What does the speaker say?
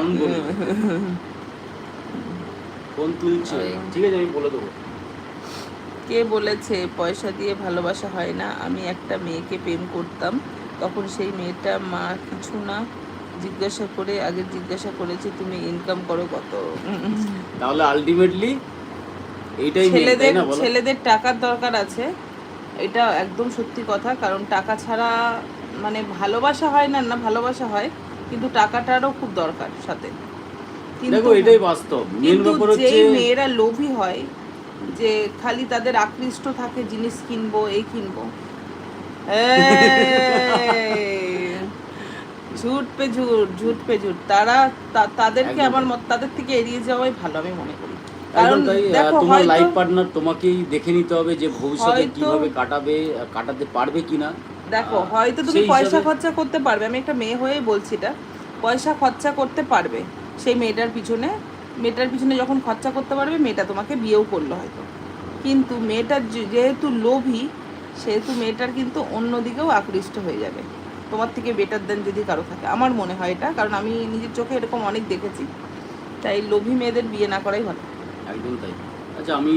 দারুণ বলেছে। ফোন তুলছে, ঠিক আছে আমি বলে দেবো। কে বলেছে পয়সা দিয়ে ভালোবাসা হয় না? আমি একটা মেয়েকে প্রেম করতাম, তখন সেই মেয়েটা মা কিছু না আগে জিজ্ঞাসা করেছে তুমি ইনকাম করো কত। তাহলে আলটিমেটলি এইটাই মেন, তাই ছেলেদের না বলো? ছেলেদের টাকার দরকার আছে, এটা একদম সত্যি কথা। কারণ টাকা ছাড়া মানে ভালোবাসা হয় না, না ভালোবাসা হয়, কিন্তু টাকাটারও খুব দরকার সাথে। দেখো কিন্তু এটাই বাস্তব, মেন কিন্তু ব্যাপার হচ্ছে। যেই মেয়েরা লোভী হয়, যে খালি তাদের আকৃষ্ট থাকে জিনিস কিনবো এই কিনবো, এই, ঝুট পে ঝুট, ঝুট পে ঝুট, তারা তাদেরকে একদম আমার তাই, মত তাদের থেকে এড়িয়ে যাওয়াই ভালো আমি মনে করি। কারণ একদম তাই। দেখো তোমার হয়তো লাইফ পার্টনার তোমাকেই দেখে নিতে হবে যে ভবিষ্যতে হয়তো কিভাবে কাটাবে, কাটাতে পারবে কিনা। দেখো হয়তো তুমি সেই পয়সা হিসাবে খরচা করতে পারবে, আমি একটা মেয়ে হয়েই বলছি এটা, পয়সা খরচা করতে পারবে সেই মেয়েটার পিছনে যখন খরচা করতে পারবে, মেয়েটা তোমাকে বিয়েও করলো হয়তো, কিন্তু মেয়েটার যেহেতু লোভী, সেহেতু মেয়েটার কিন্তু অন্যদিকেও আকৃষ্ট হয়ে যাবে তোমার থেকে বেটার দেন যদি কারো থাকে, আমার মনে হয় এটা, কারণ আমি নিজের চোখে এরকম অনেক দেখেছি। তাই লোভী মেয়েদের বিয়ে না করাই ভালো। একদম তাই। আচ্ছা আমি